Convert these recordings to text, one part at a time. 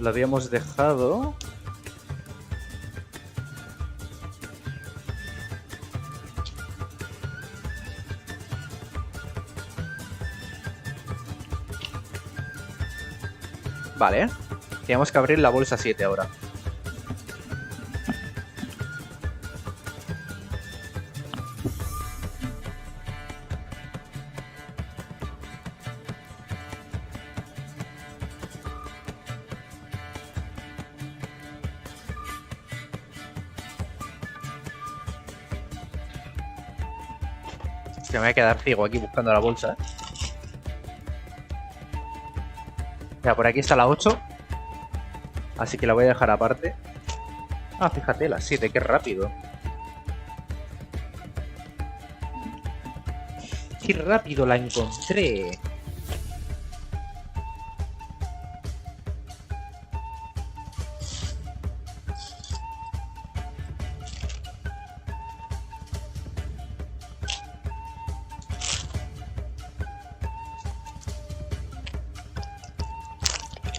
Lo habíamos dejado. Vale. Tenemos que abrir la bolsa 7 ahora. Se me voy a quedar ciego aquí buscando la bolsa. Ya, por aquí está la 8. Así que la voy a dejar aparte. Ah, fíjate, la 7, qué rápido. Qué rápido la encontré.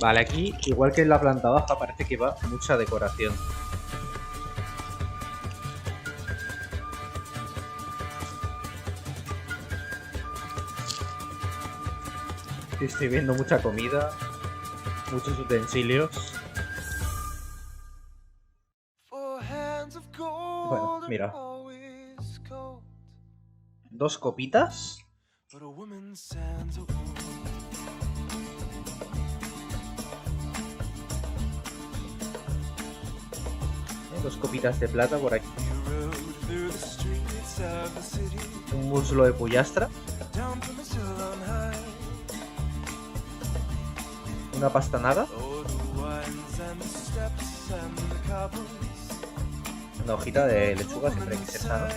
Vale, aquí, igual que en la planta baja, parece que va mucha decoración. Estoy viendo mucha comida, muchos utensilios. Bueno, mira. 2 copitas. Dos copitas de plata por aquí. Un muslo de pollastra. Una pastanada. Una hojita de lechuga, siempre hay que ser sano.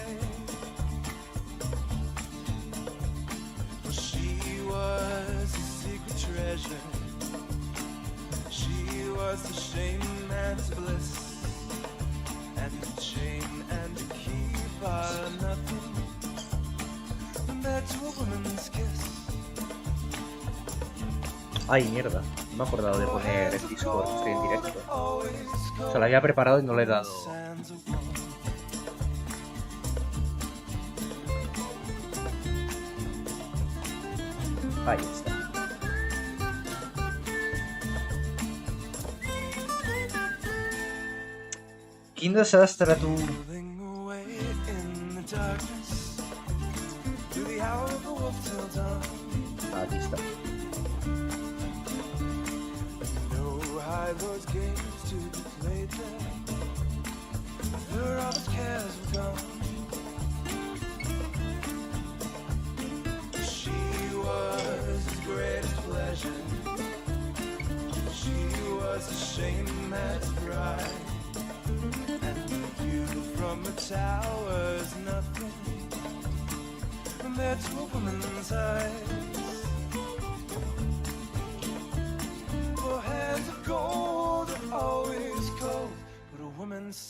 Ay, mierda. No me he acordado de poner el Discord, estoy en directo. O sea, lo había preparado y no le he dado. Ahí está. Quin desastre, tu. Aquí está.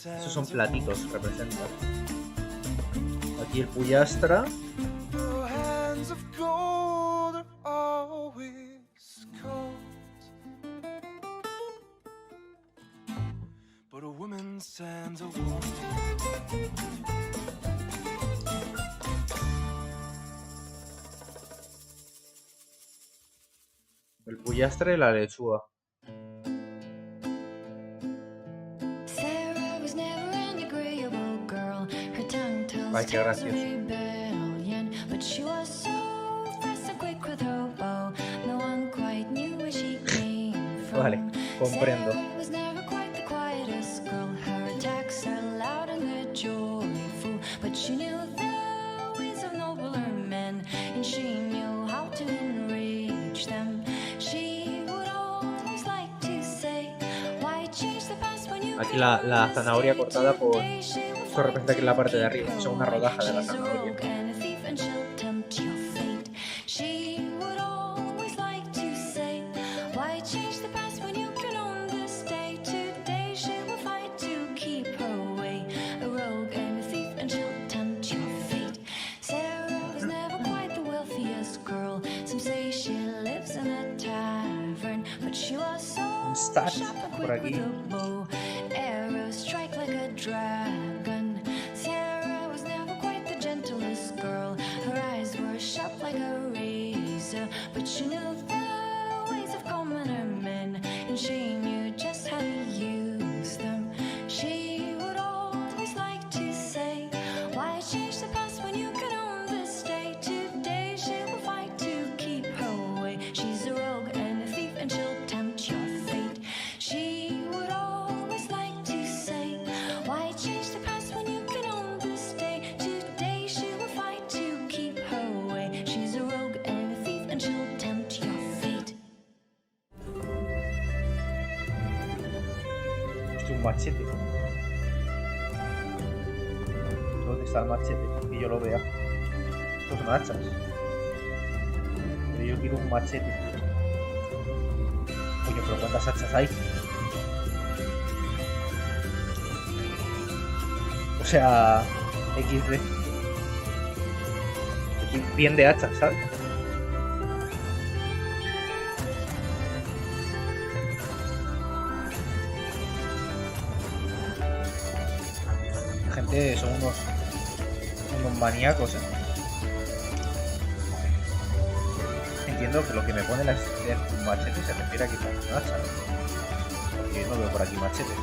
Esos son platitos, representan. Aquí el pollastra. El pollastre y la lechuga. Ay, qué gracioso. Vale, comprendo. Aquí la zanahoria cortada con... Esto representa que es la parte de arriba, o sea, una rodaja de la zanahoria. Stat por aquí. Un machete. ¿Dónde está el machete? Que yo lo vea. Estos son hachas. Pero yo quiero un machete. Coño, pero ¿cuántas hachas hay? O sea, XD. Bien de hachas, ¿sabes? Gente, son unos maníacos, ¿eh? Entiendo que lo que me pone la existencia de un machete se refiere a quitar un hacha, ¿no? Porque yo no veo por aquí machetes.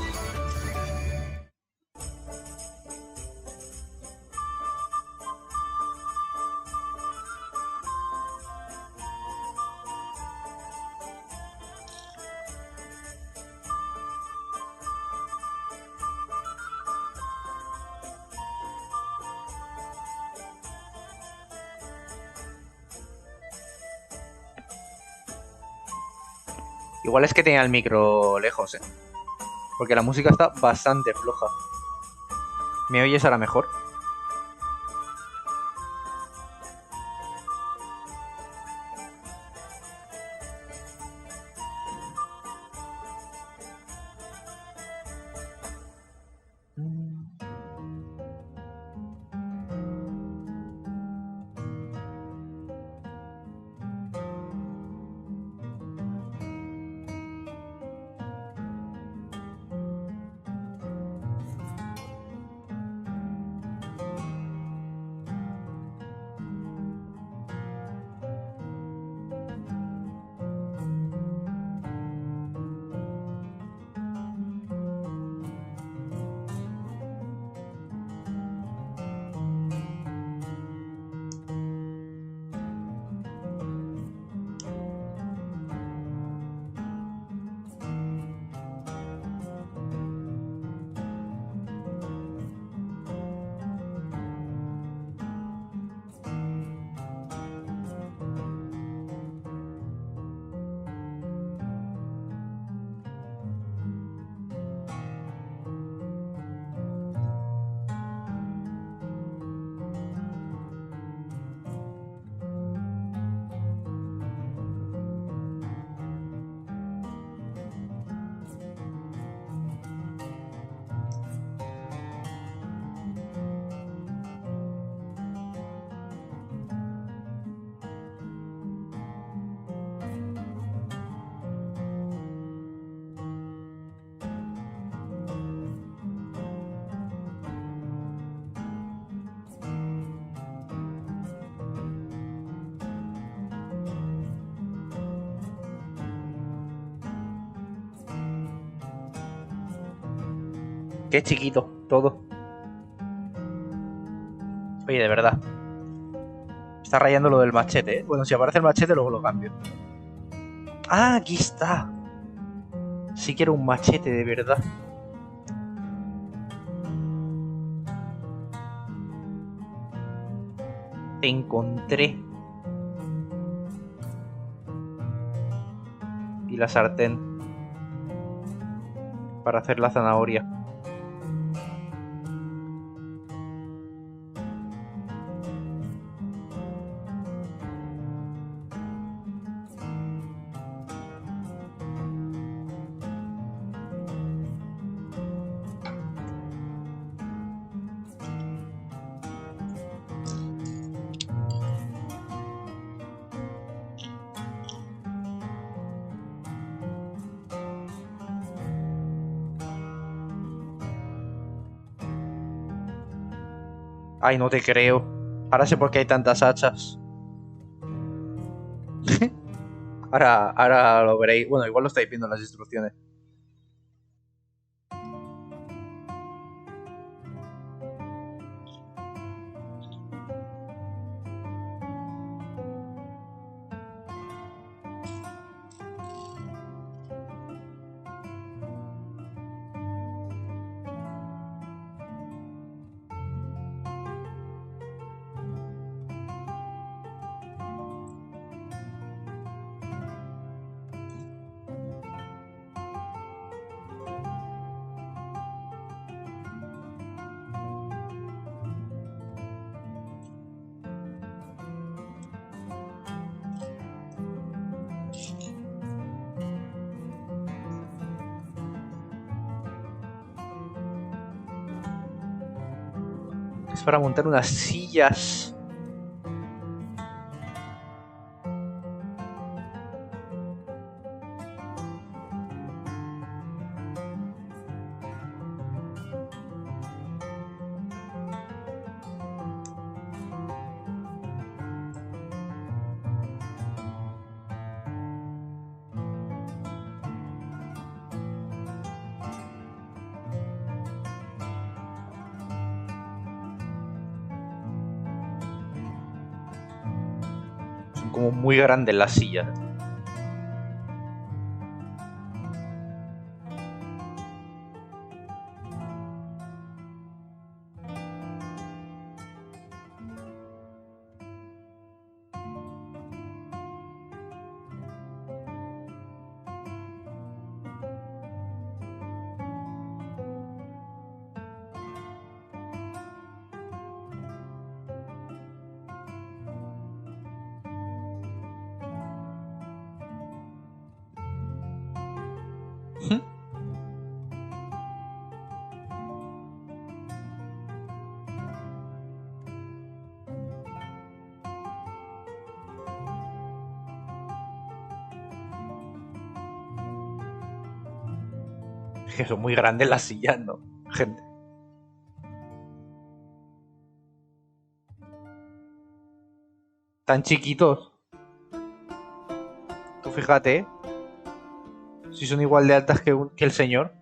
Igual es que tenía el micro lejos, ¿eh? Porque la música está bastante floja. ¿Me oyes ahora mejor? Qué chiquito, todo. Oye, de verdad. Está rayando lo del machete, ¿eh? Bueno, si aparece el machete, luego lo cambio. ¡Ah, aquí está! Sí quiero un machete, de verdad. Te encontré. Y la sartén. Para hacer la zanahoria. Ay, no te creo. Ahora sé por qué hay tantas hachas. Ahora lo veréis. Bueno, igual lo estáis viendo en las instrucciones. Es para montar unas sillas. Son como muy grandes las sillas. Es que son muy grandes las sillas, ¿no? Gente. Tan chiquitos. Tú fíjate, ¿eh? Si son igual de altas que el señor.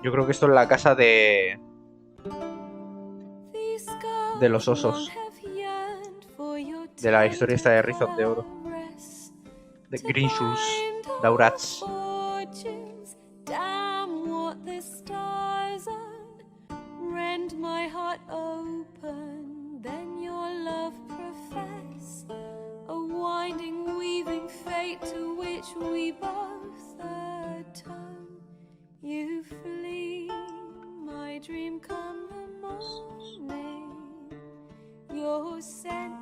Yo creo que esto es la casa de los osos. De la historia esta de Rizos de Oro. De Grinchul's Daurats. You flee, my dream come the morning. Your scent,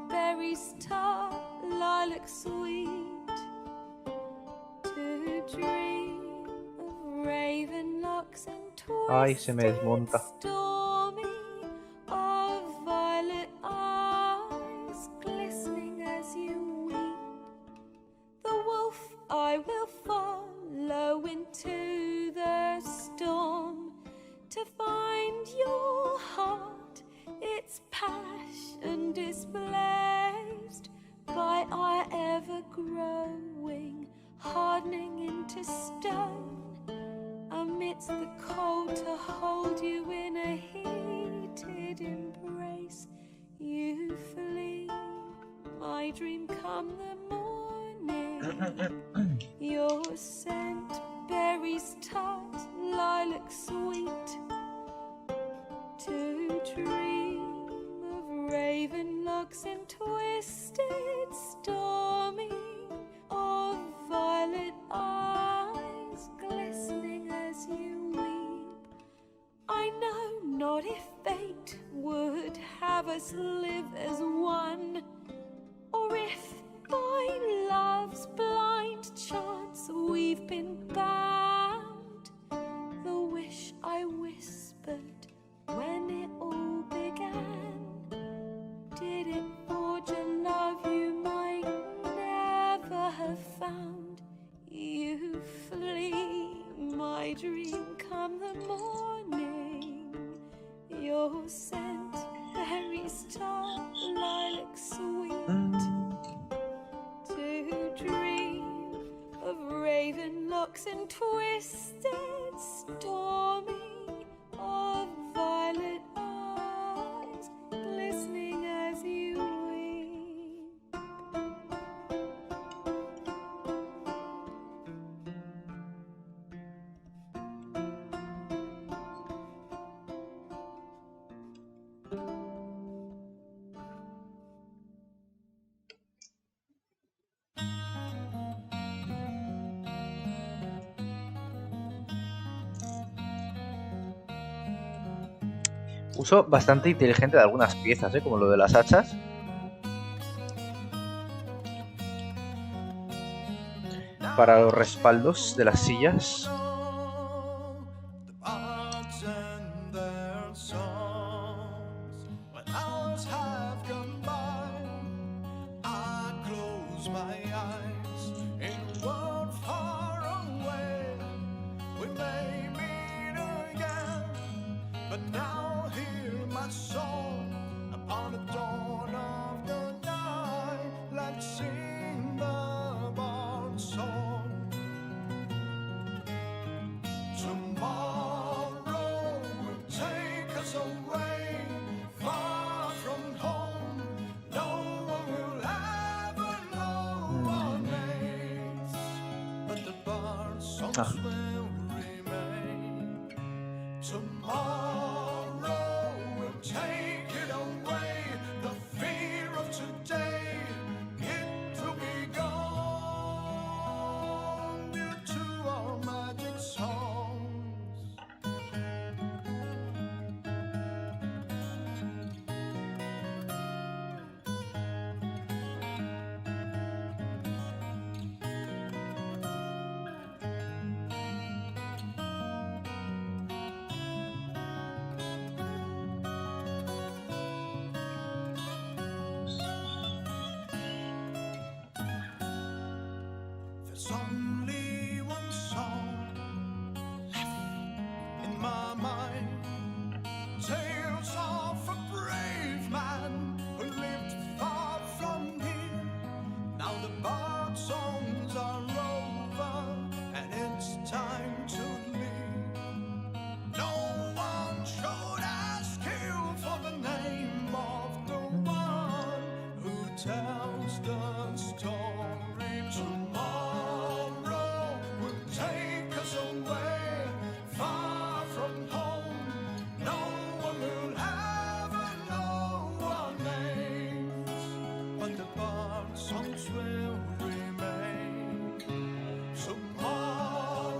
berries tart, lilac sweet. To dream of raven locks and Ay, se me twisted desmonta. stormy, of violet eyes glistening as you weep. The wolf I will follow into the storm to find your heart, its passion displaced by our ever-growing, hardening into stone. Amidst the cold to hold you in a heated embrace, you flee, my dream come the morning. Your scent, berries tart, lilac sweet. To dream of raven locks and twisted stormy, of violet eyes glistening as you weep. I know not if fate would have us live as one, or if by love's blind chance we've been bound. The wish I whispered when it all began found you flee. My dream come the morning, your scent, berry star, lilac sweet. To dream of raven locks and twisted stormy, of violet eyes glistening as you weep. Uso bastante inteligente de algunas piezas, como lo de las hachas. Para los respaldos de las sillas. Only one song left in my mind, tales of a brave man who lived far from here. Now the bird songs are over and it's time to leave. No one should ask you for the name of the one who tells the story. Tomorrow will take us away, far from home. No one will ever know our names, but the bird songs will remain. Tomorrow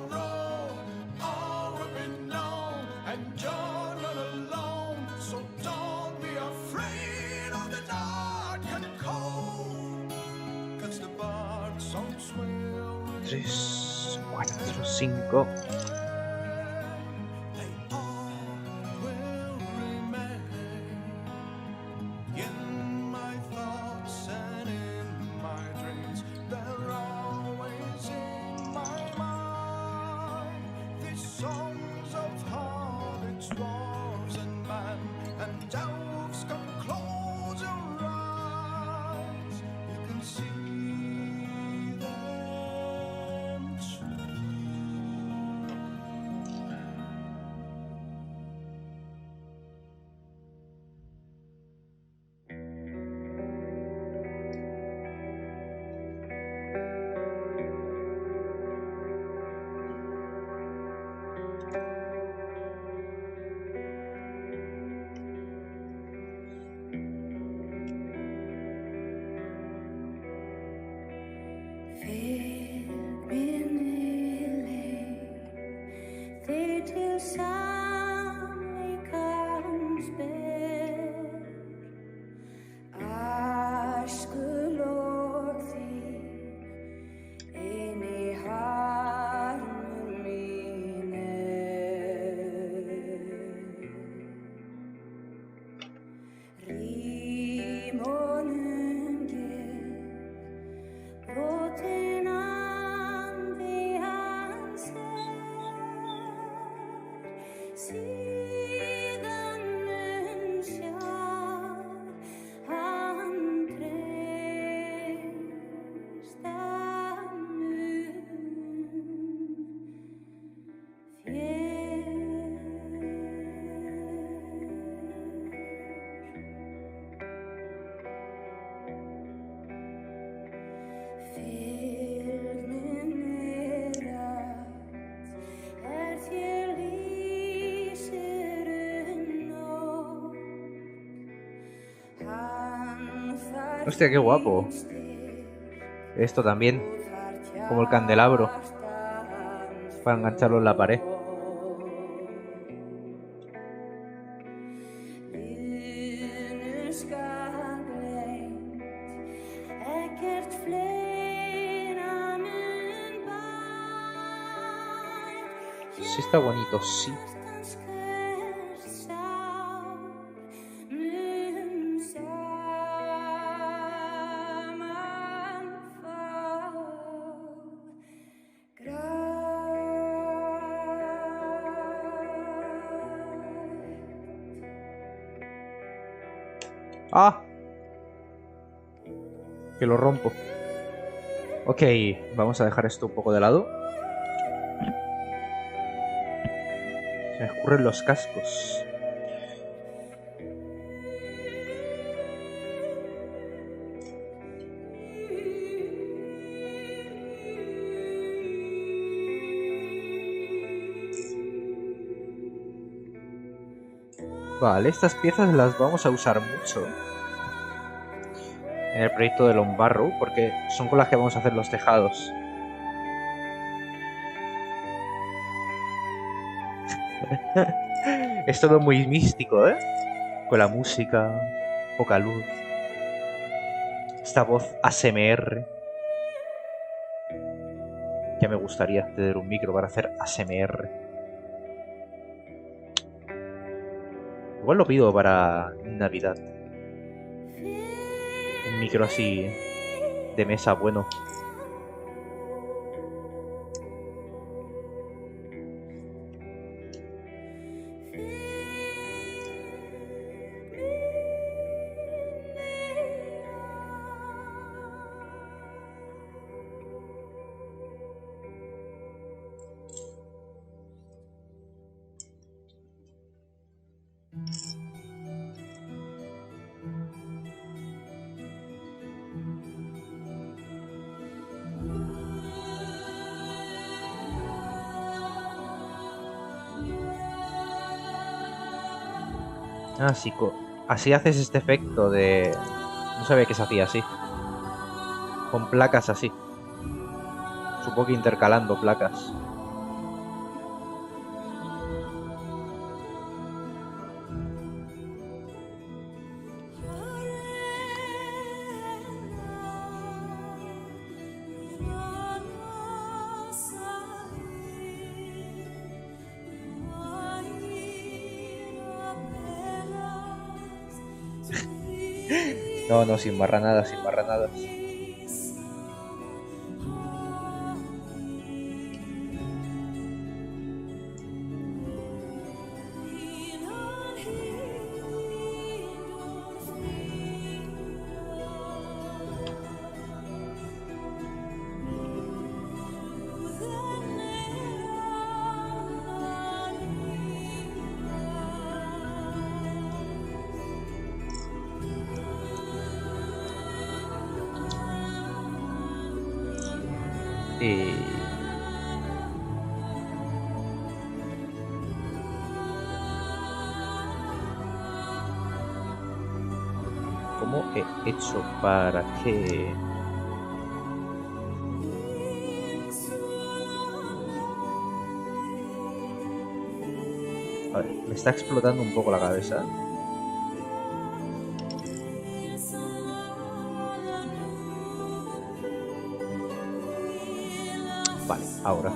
all will be known, and you're not alone. So don't be afraid of the dark and cold, 'cause the bird songs will 3, 4, 5. They all will remain in my thoughts and in my dreams. They're always in my mind. These songs of hobbits, dwarves, and man, and elves, come close your eyes. You can see them too. síðan mun sjá hann treysta mun Hostia, qué guapo. Esto también, como el candelabro, para engancharlo en la pared. Sí está bonito, sí. ¡Ah! Que lo rompo. Ok, vamos a dejar esto un poco de lado. Se me escurren los cascos. Vale, estas piezas las vamos a usar mucho en el proyecto de Lombarrow, porque son con las que vamos a hacer los tejados. Es todo muy místico, ¿eh? Con la música, poca luz. Esta voz ASMR. Ya me gustaría tener un micro para hacer ASMR. Igual lo pido para Navidad. Un micro así de mesa bueno. Ah, sí, así haces este efecto de... No sabía que se hacía así. Con placas así. Supongo que intercalando placas. No, no, sin marranadas, sin marranadas. ¿Cómo he hecho para que...? A ver, me está explotando un poco la cabeza. Vale, ahora.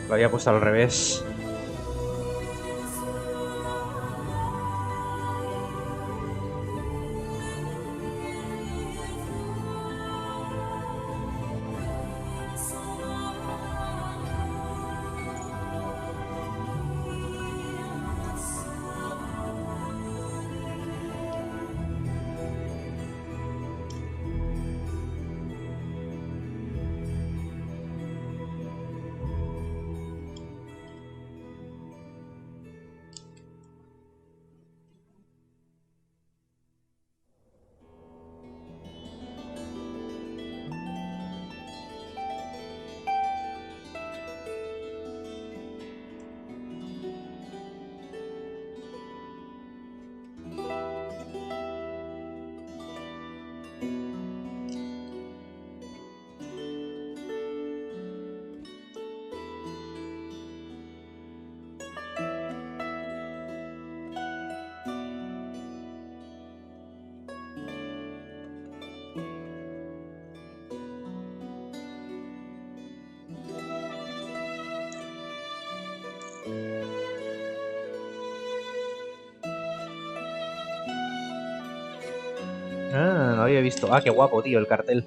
Lo había puesto al revés. no había visto. Ah, qué guapo, tío, el cartel.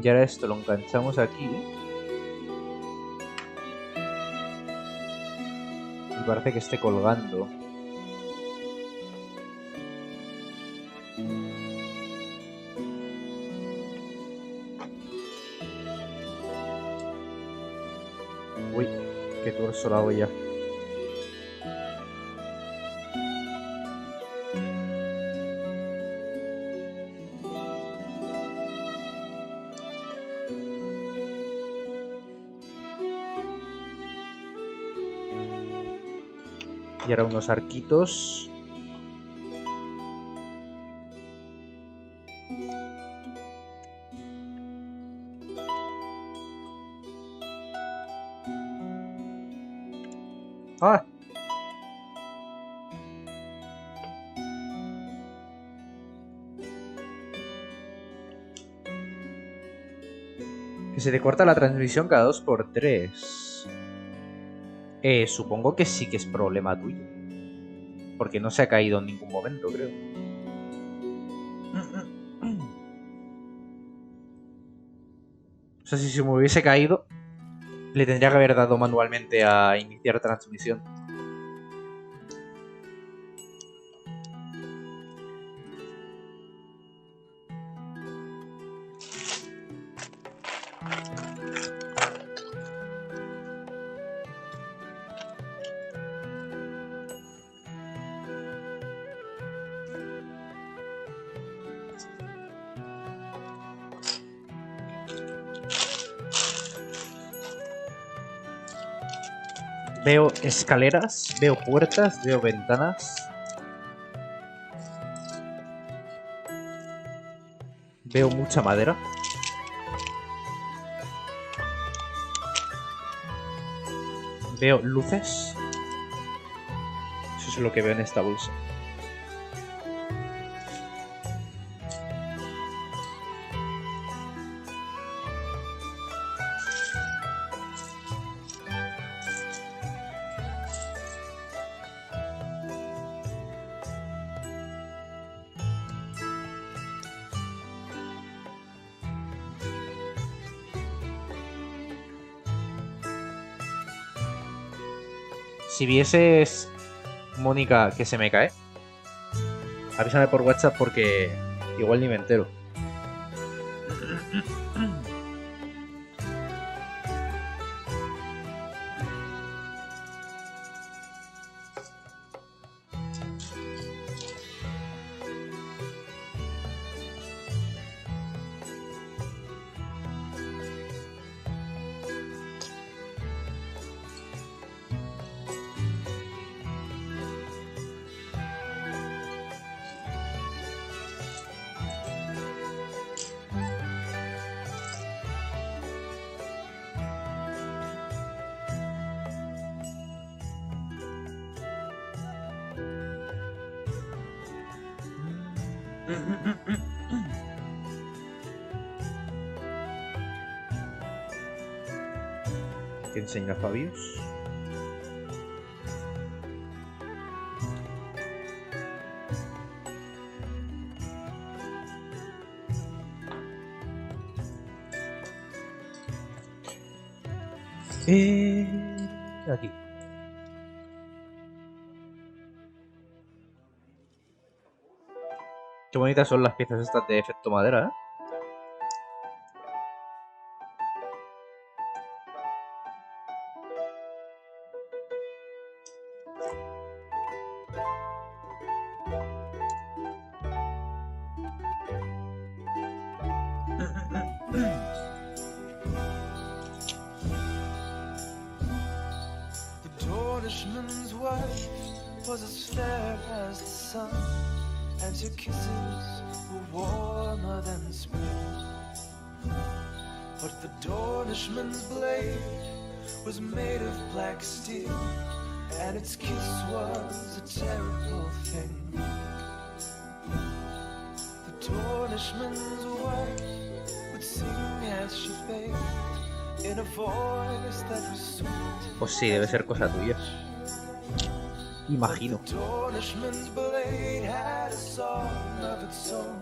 Y ahora esto lo enganchamos aquí. Y parece que esté colgando. Uy, qué torso la hago ya. Y ahora unos arquitos. ¡Ah! Que se te corta la transmisión cada 2×3. Supongo que sí que es problema tuyo. Porque no se ha caído en ningún momento, creo. O sea, si se me hubiese caído, le tendría que haber dado manualmente a iniciar transmisión. Veo escaleras, veo puertas, veo ventanas. Veo mucha madera. Veo luces. Eso es lo que veo en esta bolsa. Si vieses, Mónica, que se me cae, avísame por WhatsApp porque igual ni me entero. ¿Qué enseña Fabius? Aquí. Qué bonitas son las piezas estas de efecto madera, ¿eh? Dornishman's wife was as fair as the sun, and her kisses were warmer than spring. But the Dornishman's blade was made of black steel, and its kiss was a terrible thing. The Dornishman's wife would sing as she bathed in a voice that was sweet. Pues sí, debe ser cosa tuya. Imagino. The Dornishman's blade had a song of its own,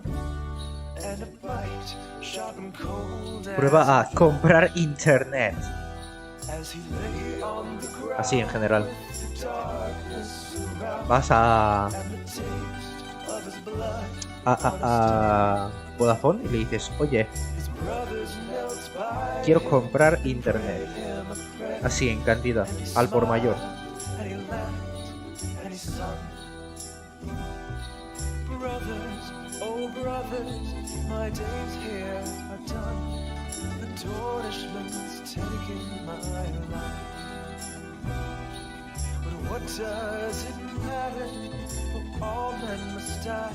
and a bite sharp and cold Prueba a comprar internet. as he lay on the ground. Así en general. The darkness around Vas a and the taste of his blood. a Vodafone y le dices, oye, His brothers knelt by quiero comprar internet. him a prayer, Así en cantidad, al por mayor. and he laughed and he sung. Brothers, oh brothers, my days here are done. The Dornishman's taking my life. But what does it matter? For all men must die,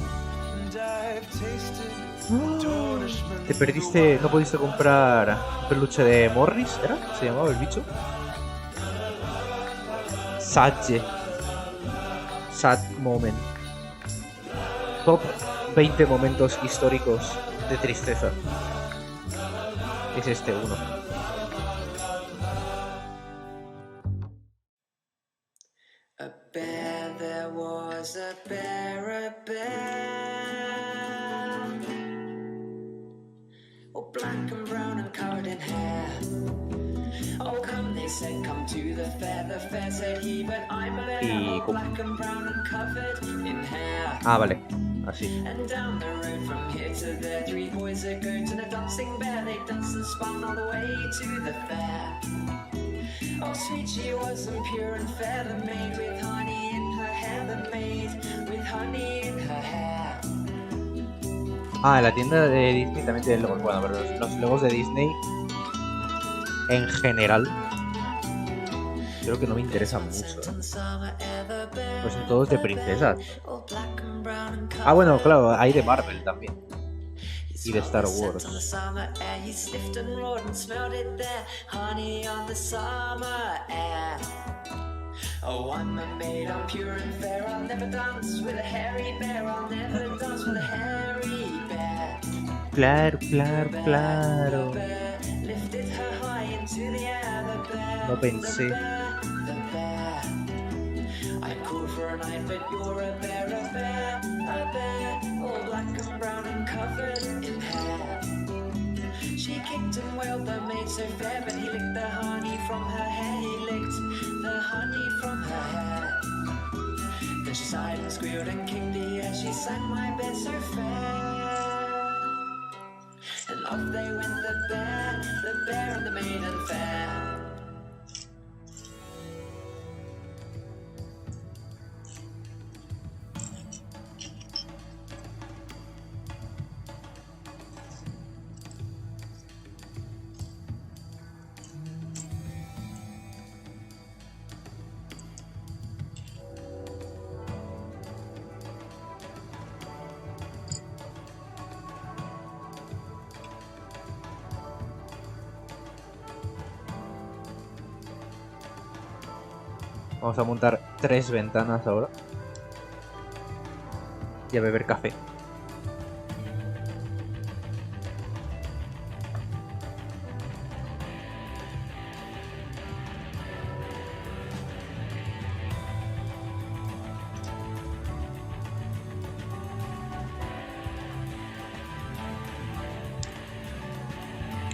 and I've tasted Dornishman's. Te perdiste, no pudiste comprar peluche de Morris, ¿era? ¿Se llamaba el bicho? Sadge. Sad moment. Top 20 momentos históricos de tristeza. Es este uno. A bear, there was a bear, oh, black and brown and covered in hair. Oh, come, they said, come to the fair said he, but I'm a bear, Y oh, com- black and brown and covered in hair. Ah, vale. Así. And down the road from here to there, 3 boys, a goat and a dancing bear. They danced and spun all the way to the fair. Oh, sweet she was and pure and fair, the maid with honey in her hair, the maid with honey in her hair. Ah, en la tienda de Disney también tienen logos. Bueno, pero los logos de Disney en general creo que no me interesan mucho. Pues son todos de princesas. Ah, bueno, claro, hay de Marvel también. Y de Star Wars. Oh, I'm a maid, I'm pure and fair. I'll never dance with a hairy bear. I'll never dance with a hairy bear. Claro, claro, claro. Lifted her high into the air. The bear, No pensé. the bear. I called for a night, but you're a bear, all black and brown and covered in hair. She kicked and wailed, the maid so fair, but he licked the honey from her hair. He licked the honey from her hair. Then she sighed and squealed and kicked the air. She sang my bear so fair. And off they went the bear and the maiden fair. Vamos a montar 3 ventanas ahora. Y a beber café.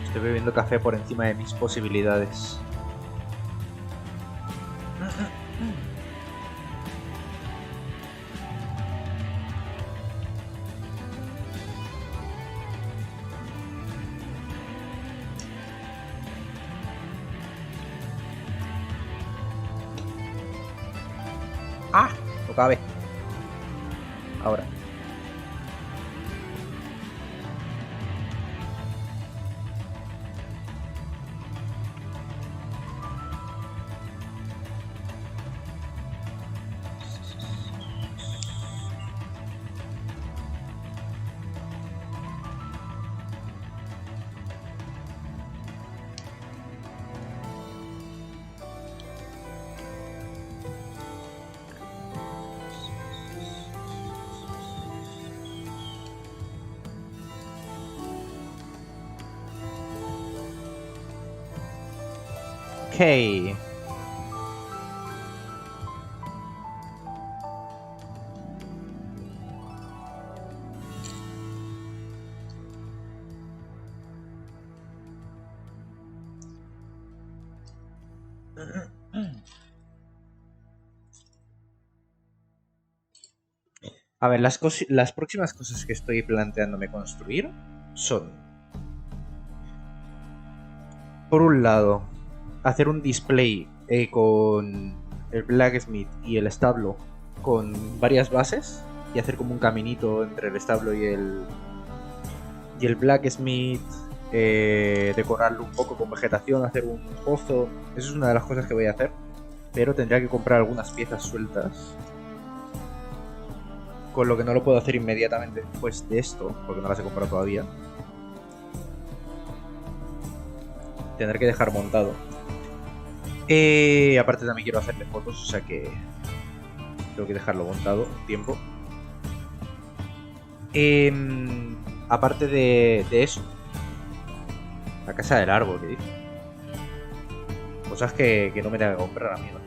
Estoy bebiendo café por encima de mis posibilidades. ¡Ah! No cabe. Ahora. Ok. A ver, las próximas cosas que estoy planteándome construir son, por un lado, hacer un display con el blacksmith y el establo con varias bases y hacer como un caminito entre el establo y el blacksmith, decorarlo un poco con vegetación, hacer un pozo. Eso es una de las cosas que voy a hacer, pero tendría que comprar algunas piezas sueltas, con lo que no lo puedo hacer inmediatamente después de esto, porque no las he comprado todavía. Tendré que dejar montado. Aparte también quiero hacerle fotos, o sea que tengo que dejarlo montado un tiempo. Aparte de eso, la casa del árbol, que dice. Cosas que no me tenga que comprar, amigo.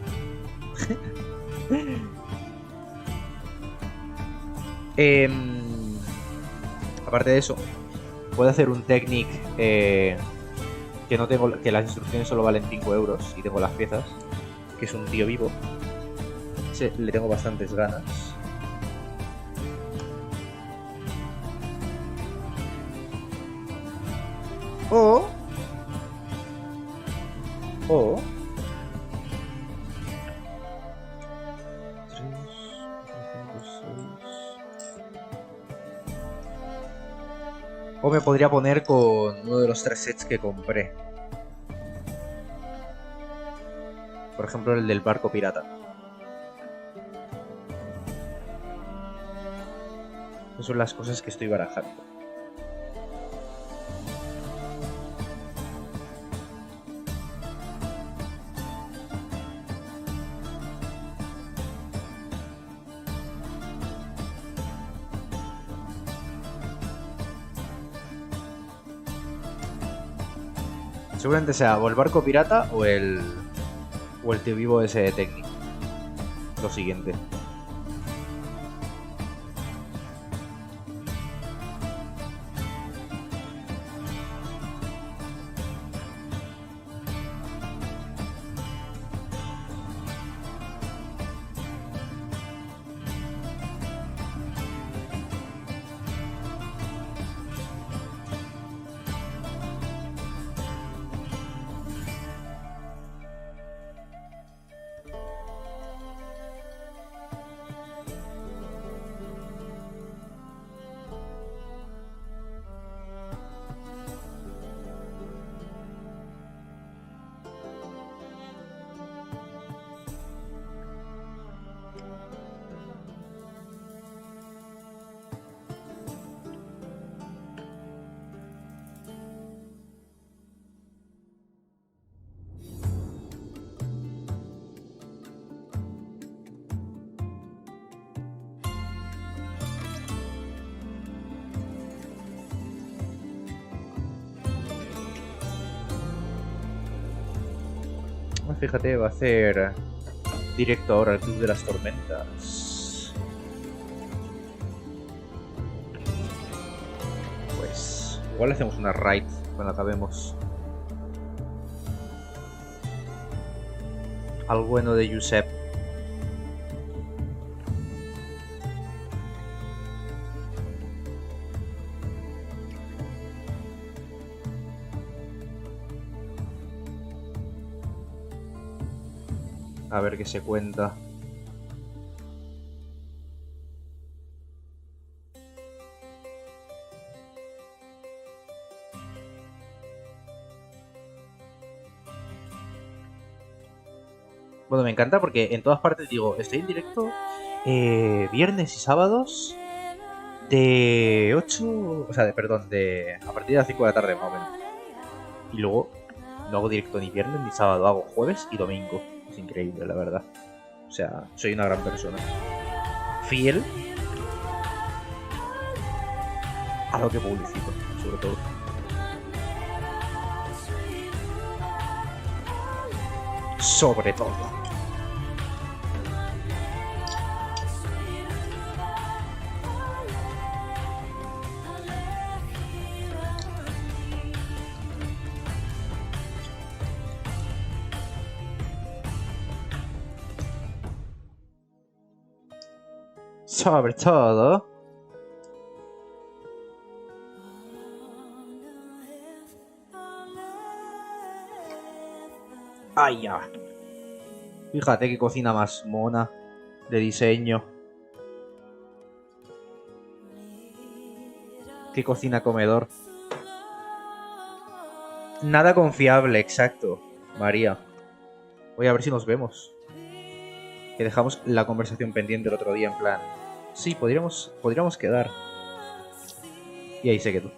Aparte de eso, puedo hacer un Technic que no tengo, que las instrucciones solo valen 5 euros y tengo las piezas, que es un tío vivo. Le tengo bastantes ganas. O me podría poner con uno de los 3 sets que compré. Por ejemplo, el del barco pirata. Esas son las cosas que estoy barajando. Seguramente sea o el barco pirata o el tío vivo ese de Technic. Lo siguiente. Fíjate, va a hacer directo ahora el Club de las Tormentas. Pues igual hacemos una raid cuando acabemos. Al bueno de Josep. A ver qué se cuenta. Bueno, me encanta porque en todas partes digo, estoy en directo viernes y sábados de 8, o sea, perdón, a partir de las 5 de la tarde más o menos. Y luego no hago directo ni viernes ni sábado, hago jueves y domingo. Es increíble, la verdad. O sea, soy una gran persona. Fiel a lo que publicito, sobre todo. sobre todo. Sobre todo. ¡Ay, ya! Fíjate qué cocina más mona de diseño. Qué cocina comedor. Nada confiable, exacto, María. Voy a ver si nos vemos. Que dejamos la conversación pendiente el otro día, en plan. Sí, podríamos quedar. Y ahí se quedó.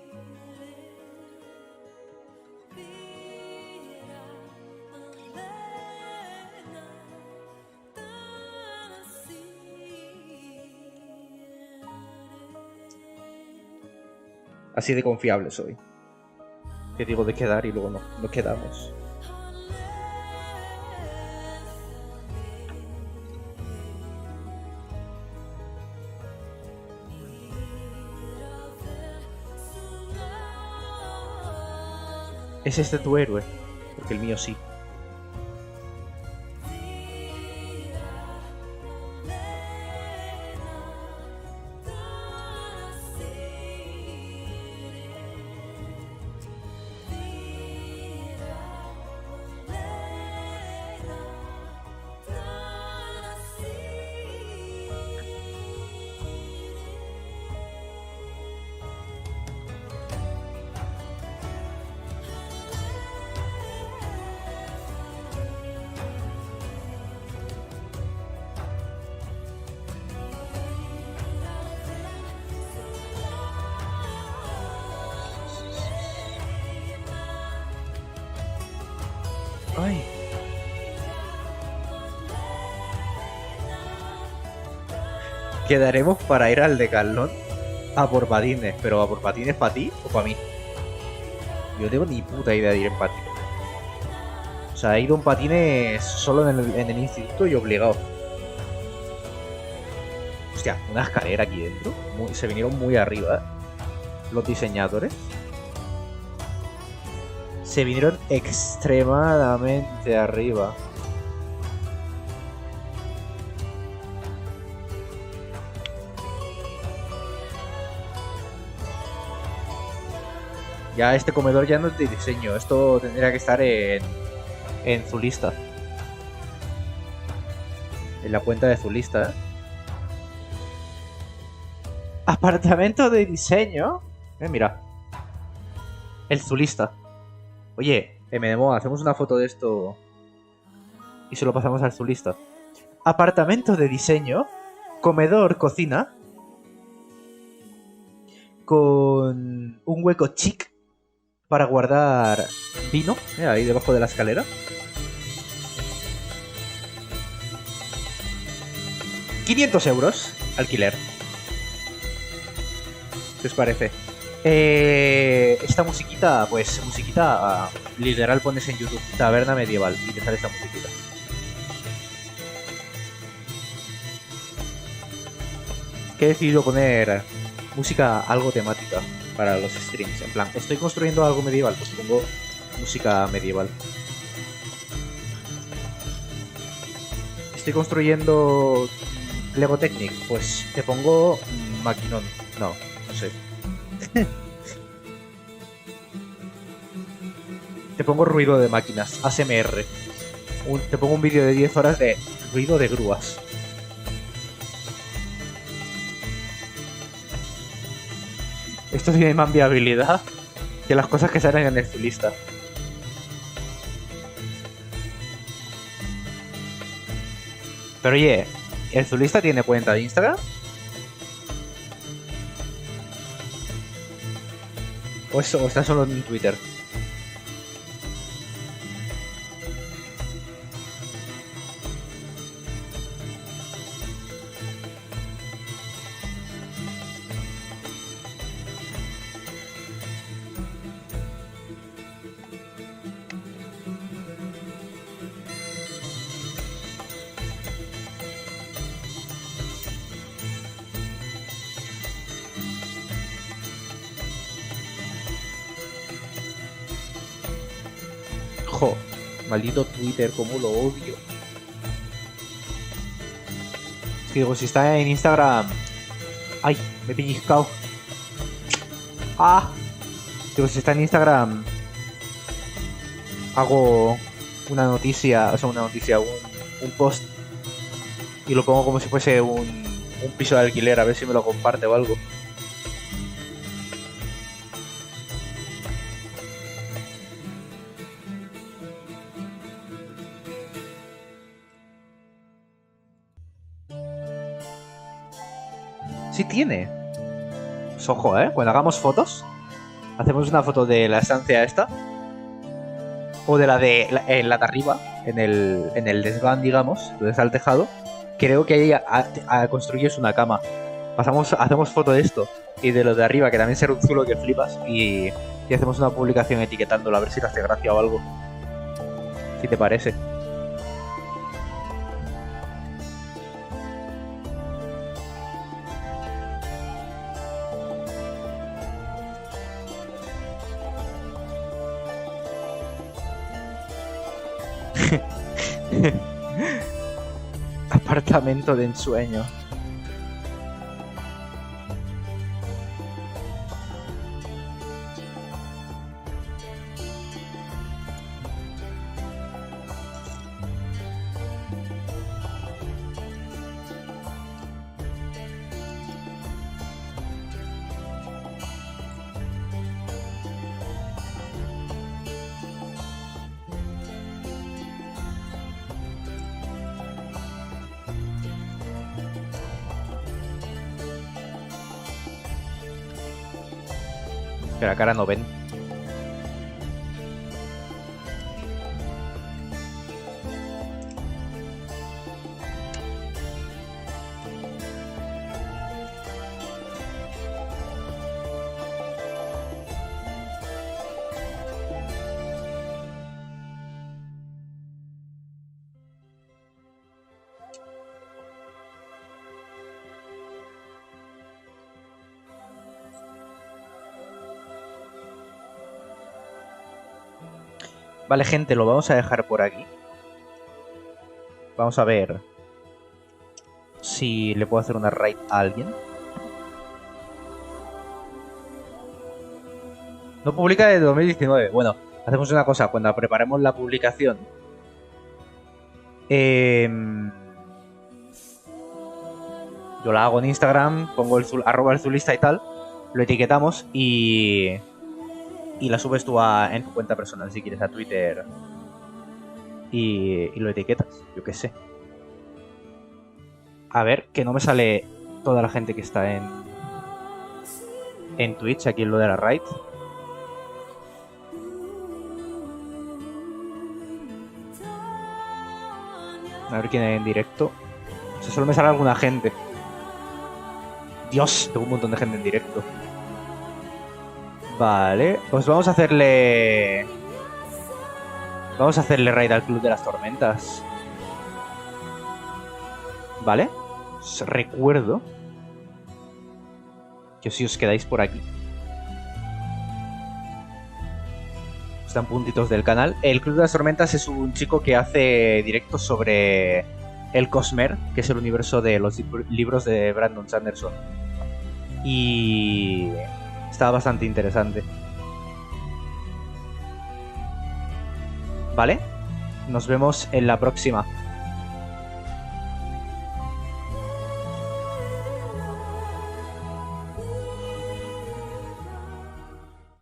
Así de confiable soy. Que digo de quedar y luego no quedamos. ¿Es este tu héroe? Porque el mío sí. Ay. Quedaremos para ir al Decathlon a por patines, pero ¿a por patines para ti o para mí? Yo no tengo ni puta idea de ir en patines. O sea, he ido en patines solo en el instituto y obligado. Hostia, una escalera aquí dentro. Se vinieron muy arriba, los diseñadores. Se vinieron extremadamente arriba. Ya este comedor ya no es de diseño. Esto tendría que estar en Zulista. En la cuenta de Zulista, ¿eh? Apartamento de diseño. Mira. El Zulista. Oye, MDMO, hacemos una foto de esto y se lo pasamos al Zulista. Apartamento de diseño, comedor, cocina, con un hueco chic para guardar vino, ahí debajo de la escalera. €500 alquiler. ¿Qué os parece? Esta musiquita, pues musiquita literal, pones en YouTube taberna medieval y te sale esta musiquita. Que he decidido poner música algo temática para los streams. En plan, estoy construyendo algo medieval, pues pongo música medieval. Estoy construyendo Lego Technic, pues te pongo maquinón. No sé. Te pongo ruido de máquinas, ASMR. Te pongo un vídeo de 10 horas de ruido de grúas. Esto tiene más viabilidad que las cosas que salen en el Zulista. Pero oye, ¿el Zulista tiene cuenta de Instagram? ¿O está solo en Twitter? Jo, maldito Twitter, cómo lo odio. Es que digo, si está en Instagram... ¡Ay! Me he pellizcado. ¡Ah! Digo, si está en Instagram... Hago una noticia, o sea, un post y lo pongo como si fuese un piso de alquiler, a ver si me lo comparte o algo. Sí tiene. Pues ojo, cuando hagamos fotos, hacemos una foto de la estancia esta o de la de arriba, en el desván, digamos, donde está el tejado. Creo que ahí construyes una cama. Hacemos foto de esto y de lo de arriba, que también será un zulo que flipas, y hacemos una publicación etiquetándolo, a ver si te hace gracia o algo. Si te parece. Apartamento de ensueño. Que la cara no ven. Vale, gente, lo vamos a dejar por aquí. Vamos a ver si le puedo hacer una raid a alguien. No publica desde 2019. Bueno, hacemos una cosa. Cuando preparemos la publicación, yo la hago en Instagram, pongo arroba el zulista y tal, lo etiquetamos y la subes tú en tu cuenta personal, si quieres, a Twitter, y lo etiquetas, yo qué sé. A ver, que no me sale toda la gente que está en Twitch, aquí en lo de la raid. A ver quién hay en directo. O sea, solo me sale alguna gente. Dios, tengo un montón de gente en directo. Vale, pues vamos a hacerle raid al Club de las Tormentas. Vale, os recuerdo que si os quedáis por aquí, están puntitos del canal. El Club de las Tormentas es un chico que hace directos sobre el Cosmere, que es el universo de los libros de Brandon Sanderson. Y está bastante interesante. Vale, nos vemos en la próxima.